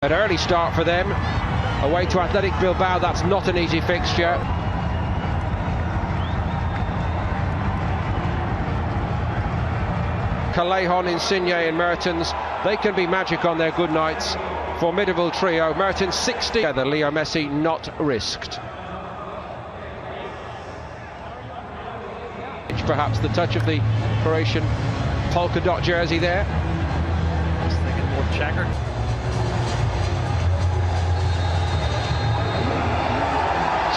An early start for them, away to Athletic Bilbao. That's not an easy fixture. Callejon, Insigne and Mertens, they can be magic on their good nights. Formidable trio. Mertens 60. Leo Messi not risked. Perhaps the touch of the Croatian polka dot jersey there. I was thinking more checkered.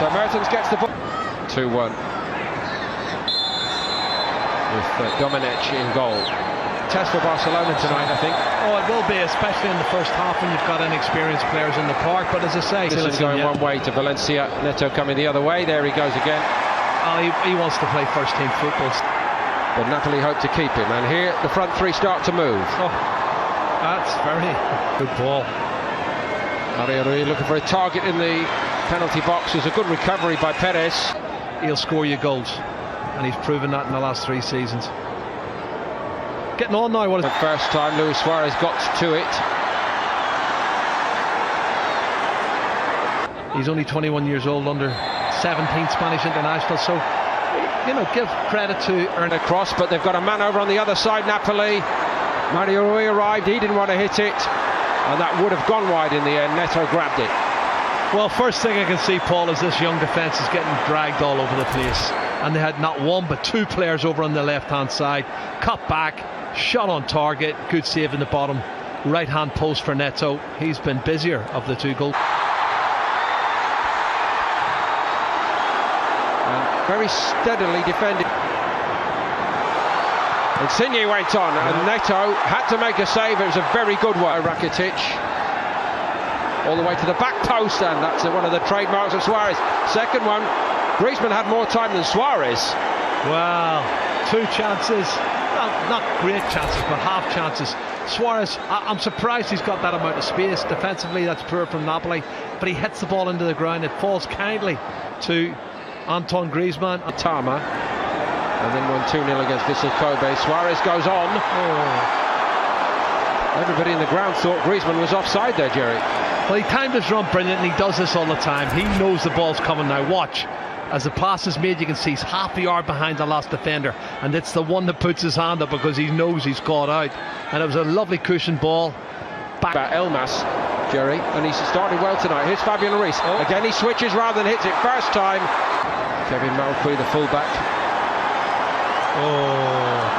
So Mertens gets the ball. 2-1 with Domenech in goal. Test for Barcelona tonight, I think. Oh, it will be, especially in the first half when you've got inexperienced players in the park. But as I say, this is going one way to Valencia. Neto coming the other way. There he goes again. Oh, he wants to play first-team football. But Napoli hope to keep him. And here the front three start to move. Oh, that's very good ball. Mario Rui looking for a target in the penalty box. There's a good recovery by Perez. He'll score you goals, and he's proven that in the last 3 seasons. Getting on now. The first time Luis Suarez got to it. He's only 21 years old, under 17 Spanish international, so you know, give credit to earn a cross, but they've got a man over on the other side. Napoli. Mario Rui arrived. He didn't want to hit it, and that would have gone wide in the end. Neto grabbed it. Well, first thing I can see, Paul, is this young defence is getting dragged all over the place, and they had not one but 2 players over on the left-hand side. Cut back, shot on target, good save in the bottom right-hand post for Neto. He's been busier of the 2 goals. And very steadily defended. Insigne went on, and Neto had to make a save. It was a very good one. Rakitic all the way to the back post, and that's one of the trademarks of Suarez. Second one, Griezmann had more time than Suarez. Well, 2 chances, well, not great chances, but half chances. Suarez, I'm surprised he's got that amount of space. Defensively, that's poor from Napoli, but he hits the ball into the ground. It falls kindly to Antoine Griezmann. Tama, and then won 2-0 against Vissel Kobe. Suarez goes on. Oh. Everybody in the ground thought Griezmann was offside there, Jerry. Well, he timed his run brilliant, and he does this all the time. He knows the ball's coming now. Watch. As the pass is made, you can see he's half a yard behind the last defender, and it's the one that puts his hand up because he knows he's caught out. And it was a lovely cushion ball. Back. Elmas, Jerry, and he's started well tonight. Here's Fabian Ruiz. Oh. Again, he switches rather than hits it first time. Kevin Malcuit, the fullback. Oh.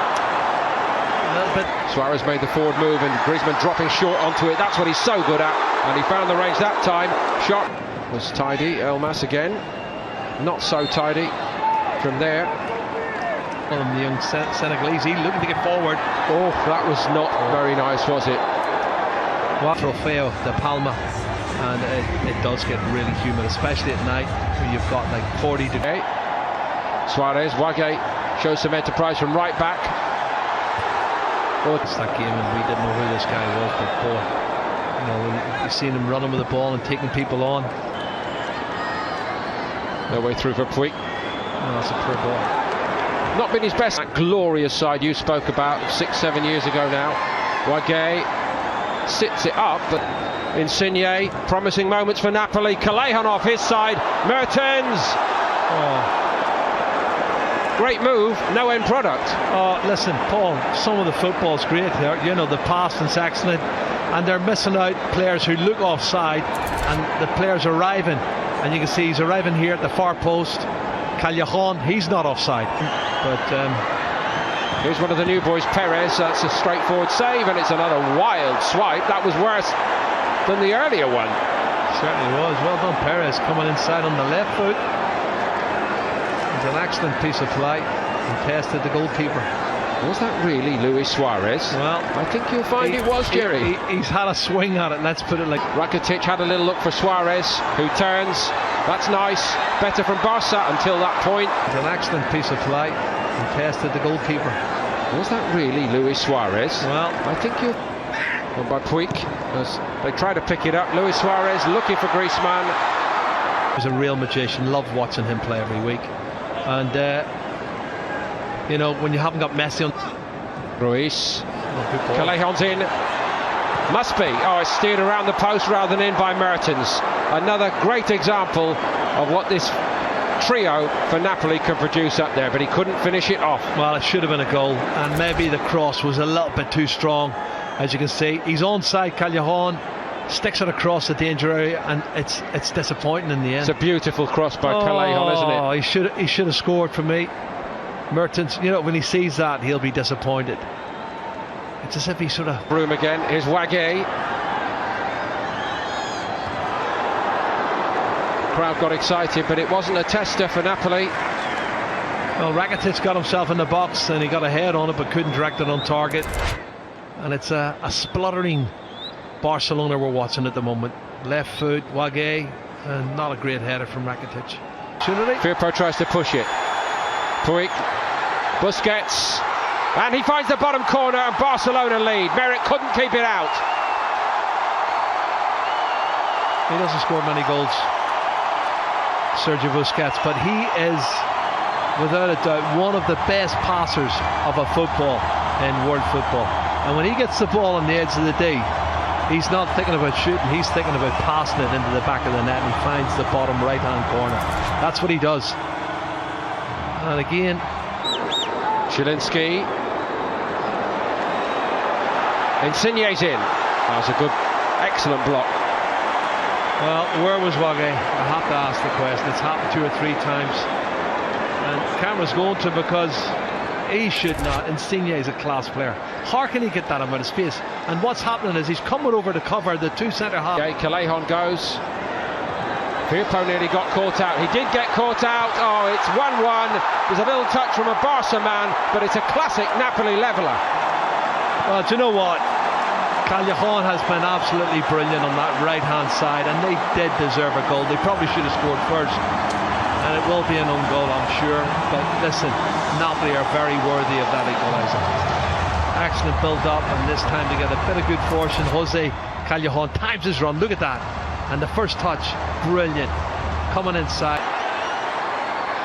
But Suarez made the forward move, and Griezmann dropping short onto it. That's what he's so good at, and he found the range that time. Shot was tidy. Elmas again, not so tidy from there. Well, the young Senegalese, he looking to get forward. Oh, that was not very nice, was it? What Trofeo de Palma, and it does get really humid, especially at night when you've got like 40 degrees. Suarez, Wage shows some enterprise from right back. Oh, it's that game, and we didn't know who this guy was, but boy, you know, you've seen him running with the ball and taking people on. No way through for Puig. Oh, that's a poor ball. Not been his best. That glorious side you spoke about 6-7 years ago now. Wage sits it up, but Insigne, promising moments for Napoli. Callejon off his side. Mertens. Oh. Great move, no end product. Oh, listen, Paul, some of the football's great there. You know, the passing's excellent, and they're missing out players who look offside, and the players arriving, and you can see he's arriving here at the far post. Callejon, he's not offside, but here's one of the new boys, Perez. That's a straightforward save, and it's another wild swipe. That was worse than the earlier one. Certainly was. Well done, Perez, coming inside on the left foot. An excellent piece of play, and tested the goalkeeper. Was that really Luis Suarez? Well, I think you'll find it was, Jerry. He's had a swing at it, let's put it like. Rakitic had a little look for Suarez, who turns. That's nice. Better from Barca until that point. It's an excellent piece of play, and tested the goalkeeper. Was that really Luis Suarez? Well, I think you'll. Well, by Puig, as they try to pick it up. Luis Suarez looking for Griezmann. He's a real magician. Love watching him play every week. And you know, when you haven't got Messi on. Ruiz, Callejon's in. Must be. Oh, it's steered around the post rather than in by Mertens. Another great example of what this trio for Napoli can produce up there, but he couldn't finish it off. Well, it should have been a goal, and maybe the cross was a little bit too strong. As you can see, he's onside. Callejon sticks it across the danger area, and it's disappointing in the end. It's a beautiful cross by Callejon, isn't it? Oh, he should have scored for me. Mertens, you know, when he sees that, he'll be disappointed. It's as if he sort of... Room again. Here's Wagué. Crowd got excited, but it wasn't a tester for Napoli. Well, Rakitic got himself in the box and he got a head on it, but couldn't direct it on target. And it's a spluttering Barcelona we're watching at the moment. Left foot, Wagué, and not a great header from Rakitic. Firpo tries to push it. Puig, Busquets, and he finds the bottom corner, and Barcelona lead. Merritt couldn't keep it out. He doesn't score many goals, Sergio Busquets, but he is without a doubt one of the best passers of a football in world football. And when he gets the ball on the edge of the D, he's not thinking about shooting, he's thinking about passing it into the back of the net, and he finds the bottom right hand corner. That's what he does. And again, Zielinski. Insigne's in. That was a good, excellent block. Well, where was Wagué? I have to ask the question. It's happened 2 or 3 times, and camera's going to, because he should not. Insigne is a class player. How can he get that amount of space? And what's happening is he's coming over to cover the 2 centre half. Okay, Callejon goes. Firpo nearly got caught out. He did get caught out. Oh, it's 1-1. There's a little touch from a Barca man, but it's a classic Napoli leveller. Well, do you know what? Callejon has been absolutely brilliant on that right hand side, and they did deserve a goal. They probably should have scored first, and it will be an own goal, I'm sure. But listen, Napoli are very worthy of that equaliser. Excellent build up, and this time they get a bit of good fortune. Jose Callejon times his run. Look at that. And the first touch, brilliant, coming inside.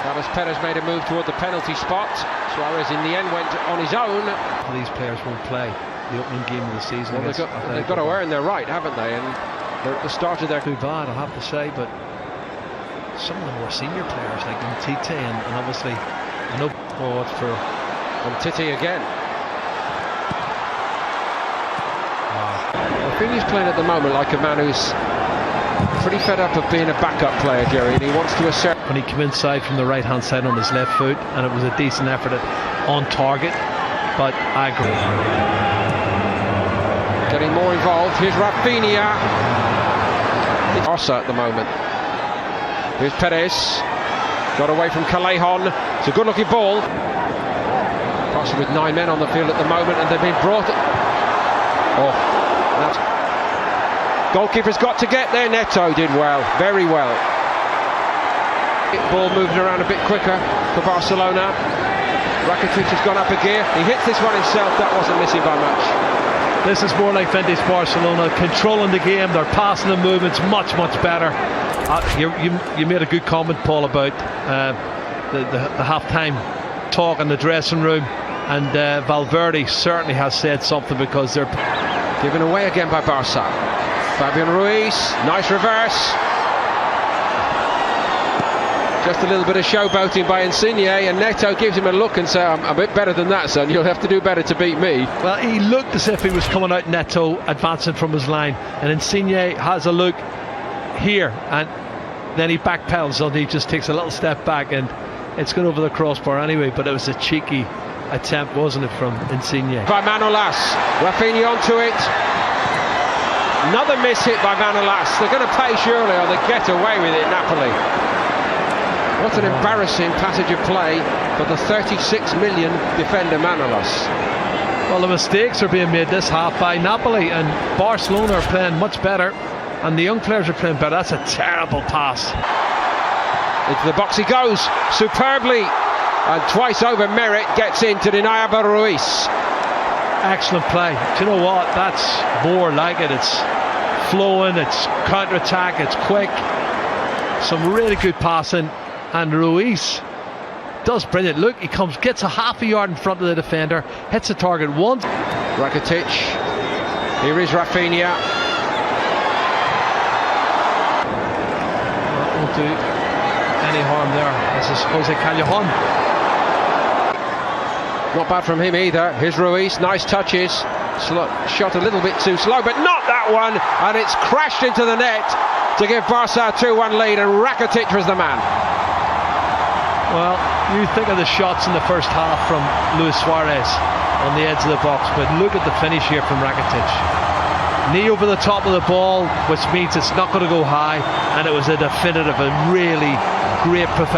Carlos Perez made a move toward the penalty spot. Suarez in the end went on his own. These players won't play the opening game of the season. Well, they've got to earn their right, haven't they? And they're at the start of their... Too bad, I have to say, but some of the more senior players like Tite and obviously I know. Oh, it's for Tite again. I think he's playing at the moment like a man who's pretty fed up of being a backup player, Jerry, and he wants to assert. When he came inside from the right hand side on his left foot, and it was a decent effort on target, but I agree. Getting more involved. Here's Rafinha. It's Barca at the moment. Here's Perez. Got away from Callejon. It's a good looking ball. Barca with 9 men on the field at the moment, and they've been brought. Oh, that's... Goalkeeper's got to get there. Neto did well, very well. Ball moving around a bit quicker for Barcelona. Rakitic has gone up a gear. He hits this one himself. That wasn't missing by much. This is more like vintage Barcelona, controlling the game. They're passing the movements much better. You made a good comment, Paul, about the half-time talk in the dressing room, and Valverde certainly has said something, because they're given away again by Barca. Fabian Ruiz, nice reverse. Just a little bit of showboating by Insigne, and Neto gives him a look and says, I'm a bit better than that, son. You'll have to do better to beat me. Well, he looked as if he was coming out Neto, advancing from his line, and Insigne has a look here, and then he backpedals, and he just takes a little step back, and it's gone over the crossbar anyway. But it was a cheeky attempt, wasn't it, from Insigne? By Manolas, Rafinha onto it. Another miss hit by Manolas. They're going to pay surely, or they get away with it, Napoli. What an embarrassing passage of play for the 36 million defender Manolas. Well, the mistakes are being made this half by Napoli, and Barcelona are playing much better, and the young players are playing better. That's a terrible pass. Into the box he goes, superbly, and twice over Merritt gets in to deny Abel Ruiz. Excellent play. Do you know what? That's more like it. It's flowing, it's counter-attack, it's quick. Some really good passing, and Ruiz does brilliant. Look, he gets a half a yard in front of the defender, hits the target once. Rakitic Here is Rafinha. That won't do any harm there. This is Jose Callejon. Not bad from him either. Here's Ruiz, nice touches. Shot a little bit too slow, but not that one, and it's crashed into the net to give Barca a 2-1 lead, and Rakitic was the man. Well, you think of the shots in the first half from Luis Suarez on the edge of the box, but look at the finish here from Rakitic. Knee over the top of the ball, which means it's not going to go high, and it was a definitive, a really great professional